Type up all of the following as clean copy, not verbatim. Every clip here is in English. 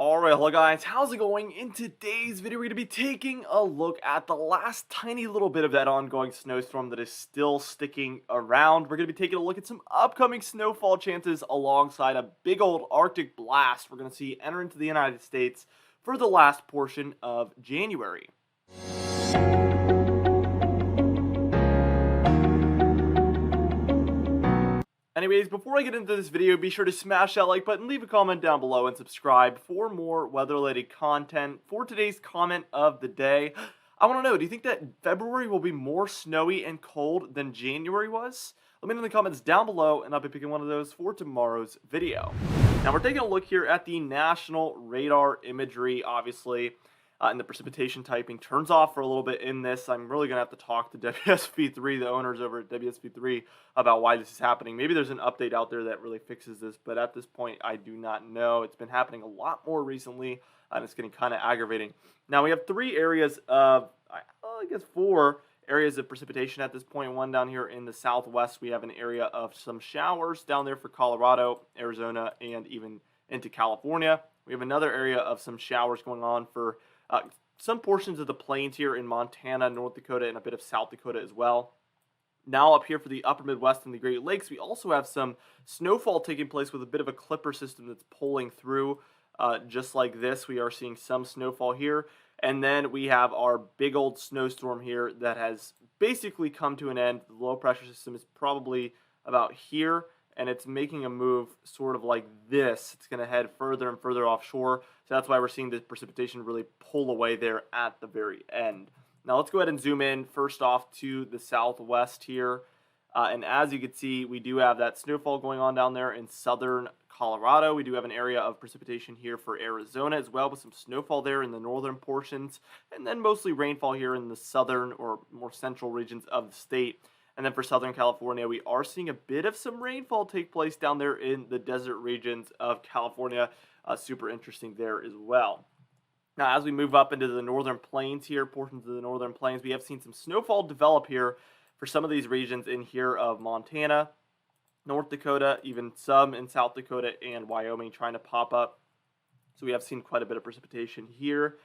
Alright, hello guys, how's it going? In today's video, we're going to be taking a look at the last tiny little bit of that ongoing snowstorm that is still sticking around. We're going to be taking a look at some upcoming snowfall chances alongside a big old Arctic blast we're going to see enter into the United States for the last portion of January. Anyways, before I get into this video, be sure to smash that like button, leave a comment down below, and subscribe for more weather-related content. For today's comment of the day, I want to know, do you think that February will be more snowy and cold than January was? Let me know in the comments down below, and I'll be picking one of those for tomorrow's video. Now, we're taking a look here at the national radar imagery, obviously. And the precipitation typing turns off for a little bit in this. I'm really going to have to talk to WSP3, the owners over at WSP3, about why this is happening. Maybe there's an update out there that really fixes this, but at this point, I do not know. It's been happening a lot more recently, and it's getting kind of aggravating. Now, we have three areas of, I guess four areas of precipitation at this point. One down here in the southwest, we have an area of some showers down there for Colorado, Arizona, and even into California. We have another area of some showers going on for some portions of the plains here in Montana, North Dakota, and a bit of South Dakota as well. Now up here for the upper Midwest and the Great Lakes, we also have some snowfall taking place with a bit of a clipper system that's pulling through. Just like this, we are seeing some snowfall here. And then we have our big old snowstorm here that has basically come to an end. The low pressure system is probably about here, and it's making a move sort of like this. It's going to head further and further offshore. So that's why we're seeing the precipitation really pull away there at the very end. Now let's go ahead and zoom in first off to the southwest here. And as you can see, we do have that snowfall going on down there in southern Colorado. We do have an area of precipitation here for Arizona as well, with some snowfall there in the northern portions. And then mostly rainfall here in the southern or more central regions of the state. And then for Southern California, we are seeing a bit of some rainfall take place down there in the desert regions of California. Super interesting there as well. Now, as we move up into the northern plains here, portions of the northern plains, we have seen some snowfall develop here for some of these regions in here of Montana, North Dakota, even some in South Dakota and Wyoming trying to pop up. So we have seen quite a bit of precipitation here.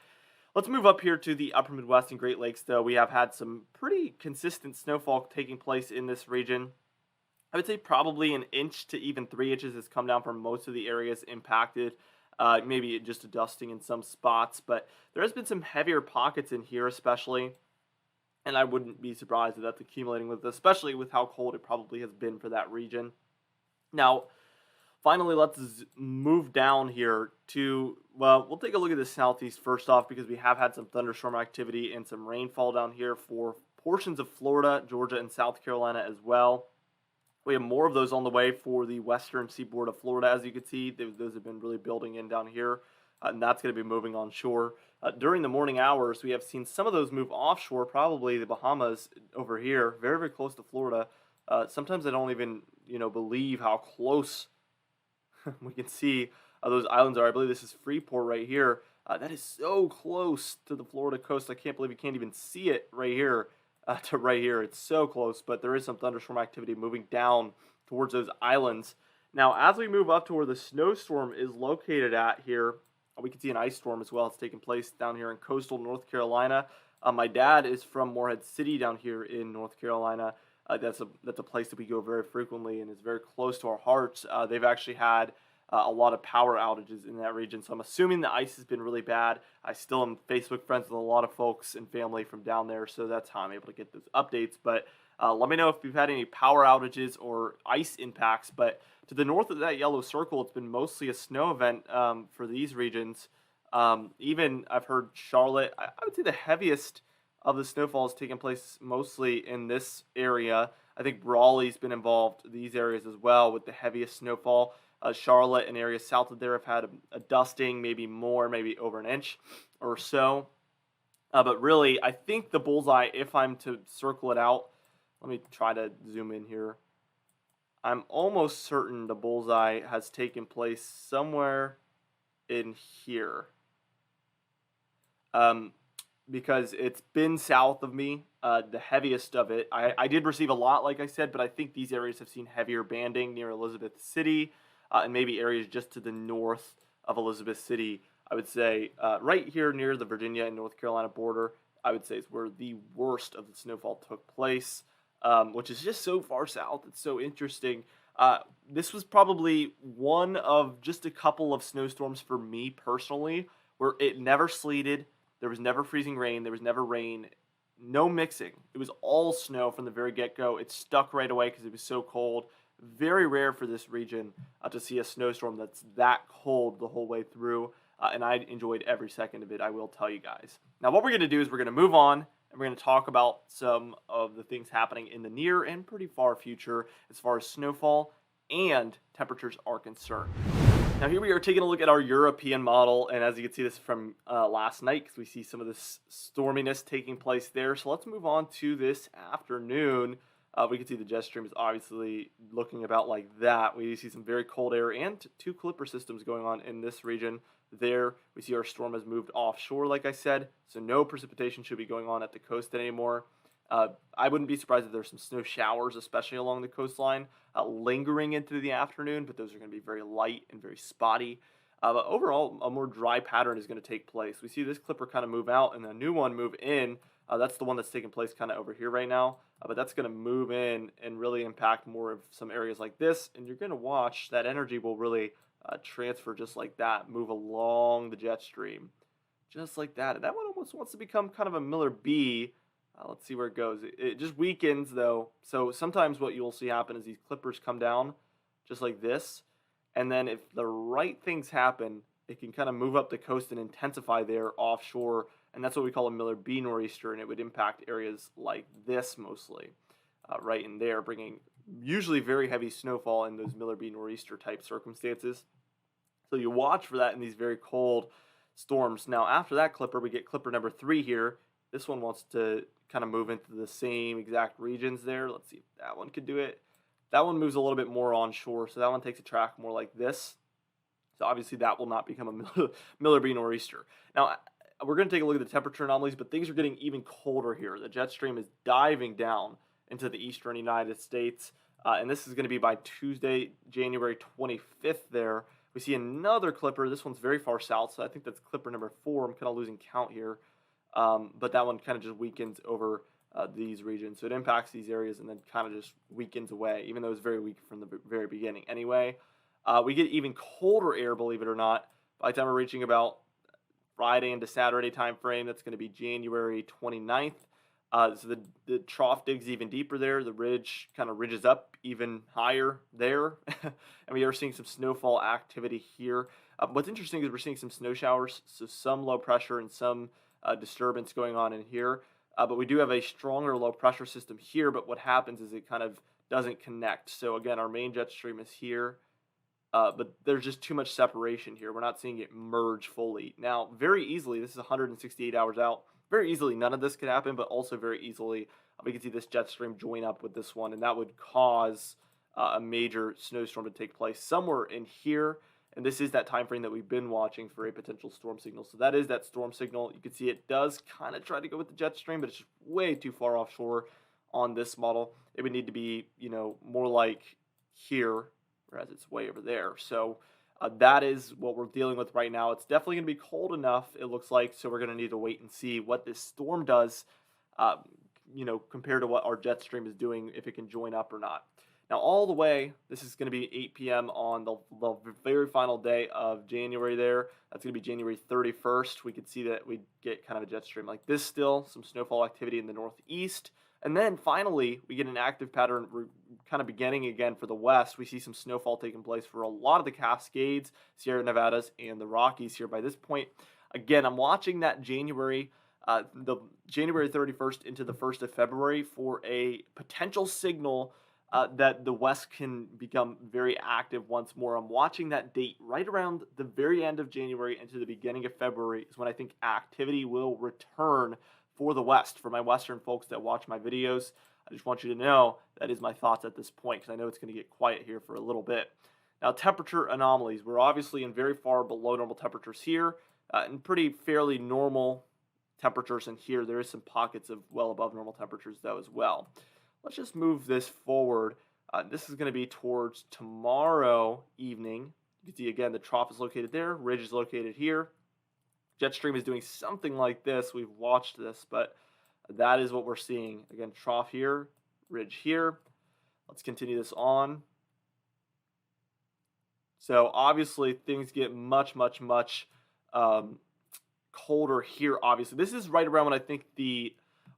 Let's move up here to the upper Midwest and Great Lakes, though. We have had some pretty consistent snowfall taking place in this region. I would say probably an inch to even 3 inches has come down for most of the areas impacted. Maybe just a dusting in some spots, but there has been some heavier pockets in here especially. And I wouldn't be surprised if that's accumulating with, especially with how cold it probably has been for that region. Now, finally, let's move down here to, well, we'll take a look at the southeast first off because we have had some thunderstorm activity and some rainfall down here for portions of Florida, Georgia, and South Carolina as well. We have more of those on the way for the western seaboard of Florida, as you can see. Those have been really building in down here, and that's going to be moving on shore. During the morning hours, we have seen some of those move offshore, probably the Bahamas over here, very, very close to Florida. Sometimes I don't even, believe how close we can see those islands are. I believe this is Freeport right here. That is so close to the Florida coast. I can't believe you can't even see it right here to right here. It's so close, but there is some thunderstorm activity moving down towards those islands. Now, as we move up to where the snowstorm is located at here, we can see an ice storm as well. It's taking place down here in coastal North Carolina. My dad is from Morehead City down here in North Carolina. That's a place that we go very frequently and is very close to our hearts. They've actually had a lot of power outages in that region, so I'm assuming the ice has been really bad. I still am Facebook friends with a lot of folks and family from down there, so that's how I'm able to get those updates. But let me know if you've had any power outages or ice impacts. But to the north of that yellow circle, it's been mostly a snow event for these regions. Even I've heard Charlotte, I would say the heaviest of the snowfall has taken place mostly in this area. I think Raleigh's been involved, these areas as well, with the heaviest snowfall. Charlotte and areas south of there have had a dusting, maybe more, maybe over an inch or so. But really, I think the bullseye, if I'm to circle it out, let me try to zoom in here. I'm almost certain the bullseye has taken place somewhere in here. Because it's been south of me, the heaviest of it. I did receive a lot, like I said, but I think these areas have seen heavier banding near Elizabeth City, and maybe areas just to the north of Elizabeth City I would say right here near the Virginia and North Carolina border, I would say is where the worst of the snowfall took place, which is just so far south. It's so interesting. This was probably one of just a couple of snowstorms for me personally where it never sleeted, there was never freezing rain, there was never rain, no mixing. It was all snow from the very get go. It stuck right away because it was so cold. Very rare for this region to see a snowstorm that's that cold the whole way through. And I enjoyed every second of it, I will tell you guys. Now, what we're going to do is we're going to move on and we're going to talk about some of the things happening in the near and pretty far future as far as snowfall and temperatures are concerned. Now here we are taking a look at our European model, and as you can see this from last night, because we see some of this storminess taking place there. So let's move on to this afternoon. We can see the jet stream is obviously looking about like that. We see some very cold air and two clipper systems going on in this region. There, we see our storm has moved offshore, like I said, so no precipitation should be going on at the coast anymore. I wouldn't be surprised if there's some snow showers, especially along the coastline, lingering into the afternoon, but those are going to be very light and very spotty. But overall, a more dry pattern is going to take place. We see this clipper kind of move out and a new one move in. That's the one that's taking place kind of over here right now, but that's going to move in and really impact more of some areas like this, and you're going to watch that energy will really transfer just like that, move along the jet stream, just like that. And that one almost wants to become kind of a Miller B. Let's see where it goes. It just weakens though. So sometimes what you'll see happen is these clippers come down just like this. And then if the right things happen, it can kind of move up the coast and intensify there offshore. And that's what we call a Miller B nor'easter. And it would impact areas like this mostly, right in there, bringing usually very heavy snowfall in those Miller B nor'easter type circumstances. So you watch for that in these very cold storms. Now after that clipper, we get clipper number 3 here. This one wants to kind of move into the same exact regions there. Let's see if that one could do it. That one moves a little bit more onshore, so that one takes a track more like this. So obviously that will not become a Miller B nor'easter. Now, we're going to take a look at the temperature anomalies, but things are getting even colder here. The jet stream is diving down into the eastern United States, and this is going to be by Tuesday, January 25th there. We see another clipper. This one's very far south, so I think that's clipper number 4. I'm kind of losing count here. But that one kind of just weakens over these regions. So it impacts these areas and then kind of just weakens away, even though it's very weak from the very beginning. Anyway, we get even colder air, believe it or not, by the time we're reaching about Friday into Saturday time frame. That's going to be January 29th. So the trough digs even deeper there. The ridge kind of ridges up even higher there. And we are seeing some snowfall activity here. What's interesting is we're seeing some snow showers, so some low pressure and some disturbance going on in here, but we do have a stronger low pressure system here, but what happens is it kind of doesn't connect. So again, our main jet stream is here, but there's just too much separation here. We're not seeing it merge fully. Now, very easily, this is 168 hours out, very easily none of this could happen, but also very easily we can see this jet stream join up with this one, and that would cause a major snowstorm to take place somewhere in here. And this is that time frame that we've been watching for a potential storm signal. So that is that storm signal. You can see it does kind of try to go with the jet stream, but it's just way too far offshore on this model. It would need to be, more like here, whereas it's way over there. So that is what we're dealing with right now. It's definitely going to be cold enough, it looks like, so we're going to need to wait and see what this storm does, compared to what our jet stream is doing, if it can join up or not. Now, all the way, this is going to be 8 p.m. on the very final day of January there. That's going to be January 31st. We could see that we get kind of a jet stream like this still, some snowfall activity in the northeast. And then finally, we get an active pattern kind of beginning again for the west. We see some snowfall taking place for a lot of the Cascades, Sierra Nevadas, and the Rockies here by this point. Again, I'm watching that the January 31st into the 1st of February for a potential signal that the West can become very active once more. I'm watching that date right around the very end of January into the beginning of February is when I think activity will return for the West. For my Western folks that watch my videos, I just want you to know that is my thoughts at this point, because I know it's going to get quiet here for a little bit. Now, temperature anomalies. We're obviously in very far below normal temperatures here, and pretty fairly normal temperatures in here. There is some pockets of well above normal temperatures though as well. Let's just move this forward. This is going to be towards tomorrow evening. You can see again the trough is located there, ridge is located here. Jet stream is doing something like this. We've watched this, but that is what we're seeing. Again, trough here, ridge here. Let's continue this on. So obviously things get much colder here. Obviously, this is right around when I think the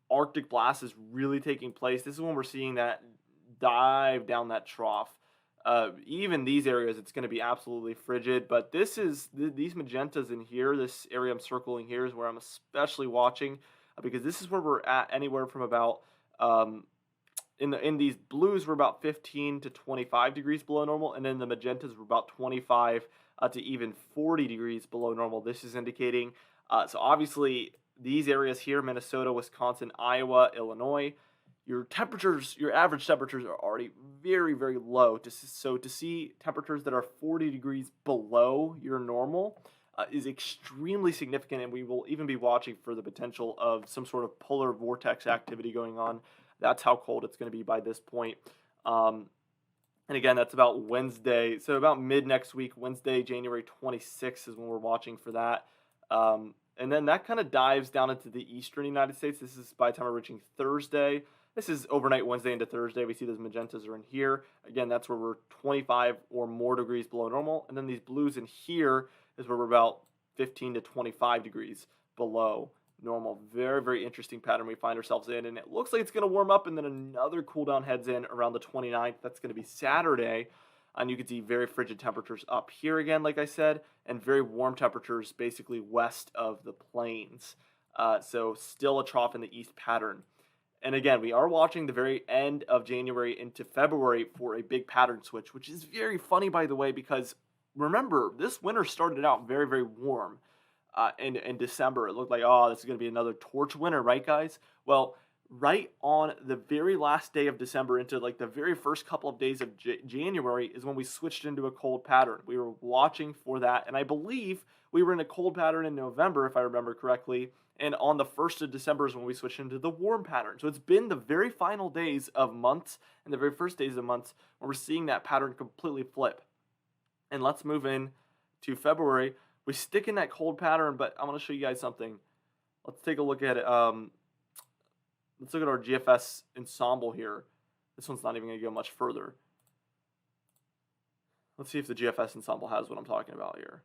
Arctic blast is really taking place. This is when we're seeing that dive down that trough. Even these areas, it's going to be absolutely frigid. But this is these magentas in here. This area I'm circling here is where I'm especially watching, because this is where we're at anywhere from about in these blues we're about 15 to 25 degrees below normal, and then the magentas were about 25 to even 40 degrees below normal. This is indicating so obviously these areas here, Minnesota, Wisconsin, Iowa, Illinois, your temperatures, your average temperatures are already very low. So to see temperatures that are 40 degrees below your normal is extremely significant, and we will even be watching for the potential of some sort of polar vortex activity going on. That's how cold it's going to be by this point. And again, that's about Wednesday. So about mid next week, Wednesday, January 26th is when we're watching for that. And then that kind of dives down into the eastern United States. This is by the time we're reaching Thursday. This is overnight Wednesday into Thursday. We see those magentas are in here. Again, that's where we're 25 or more degrees below normal. And then these blues in here is where we're about 15 to 25 degrees below normal. Very interesting pattern we find ourselves in. And it looks like it's going to warm up, and then another cool down heads in around the 29th. That's going to be Saturday. And you can see very frigid temperatures up here again, like I said, and very warm temperatures basically west of the plains. So still a trough in the east pattern. And again, we are watching the very end of January into February for a big pattern switch, which is very funny, by the way, because remember, this winter started out very warm. In December, it looked like, oh, this is going to be another torch winter, right, guys? Well, right on the very last day of December into like the very first couple of days of January is when we switched into a cold pattern. We were watching for that, and I believe we were in a cold pattern in November, if I remember correctly, and on the 1st of December is when we switched into the warm pattern. So it's been the very final days of months and the very first days of months when we're seeing that pattern completely flip. And let's move in to February. We stick in that cold pattern, but I want to show you guys something. Let's take a look at it. Let's look at our GFS ensemble here. This one's not even going to go much further. Let's see if the GFS ensemble has what I'm talking about here.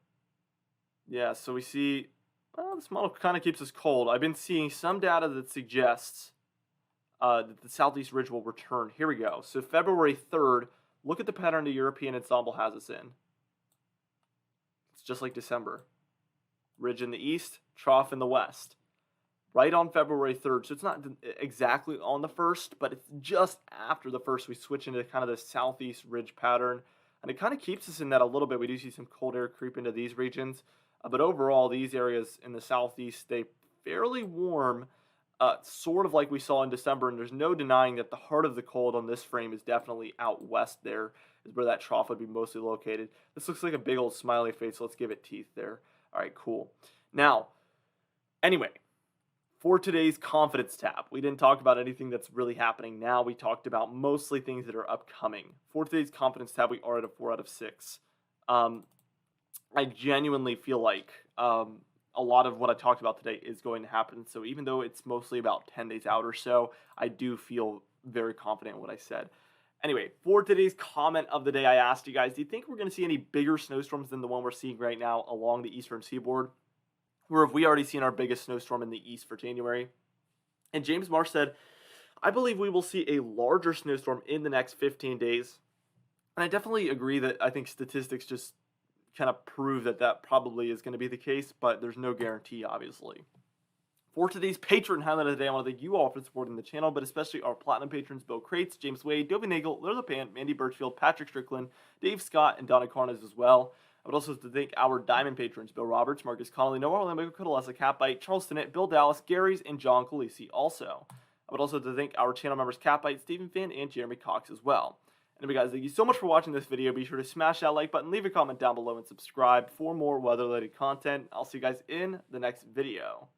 Yeah, so we see, well, this model kind of keeps us cold. I've been seeing some data that suggests that the southeast ridge will return. Here we go. So February 3rd, look at the pattern the European ensemble has us in. It's just like December. Ridge in the east, trough in the west. Right on February 3rd. So it's not exactly on the 1st, but it's just after the 1st we switch into kind of the southeast ridge pattern. And it kind of keeps us in that a little bit. We do see some cold air creep into these regions. But overall, these areas in the southeast stay fairly warm, sort of like we saw in December. And there's no denying that the heart of the cold on this frame is definitely out west there, is where that trough would be mostly located. This looks like a big old smiley face. So let's give it teeth there. All right, cool. Now, anyway, for today's confidence tab, we didn't talk about anything that's really happening now. We talked about mostly things that are upcoming. For today's confidence tab, we are at a 4 out of 6. I genuinely feel like a lot of what I talked about today is going to happen. So even though it's mostly about 10 days out or so, I do feel very confident in what I said. Anyway, for today's comment of the day, I asked you guys, do you think we're going to see any bigger snowstorms than the one we're seeing right now along the eastern seaboard? Or have we already seen our biggest snowstorm in the east for January? And James Marsh said, I believe we will see a larger snowstorm in the next 15 days. And I definitely agree that I think statistics just kind of prove that that probably is going to be the case, but there's no guarantee, obviously. For today's patron highlight of the day, I want to thank you all for supporting the channel, but especially our platinum patrons, Bill Crates, James Wade, Dovey Nagel, Lil Pan, Mandy Birchfield, Patrick Strickland, Dave Scott, and Donna Carnes as well. I would also like to thank our diamond patrons, Bill Roberts, Marcus Connolly, Noah Orlando, Cuddalessa, Catbite, Charles Stinnett, Bill Dallas, Gary's, and John Colisi also. I would also like to thank our channel members, Catbite, Stephen Finn, and Jeremy Cox as well. Anyway, guys, thank you so much for watching this video. Be sure to smash that like button, leave a comment down below, and subscribe for more weather-related content. I'll see you guys in the next video.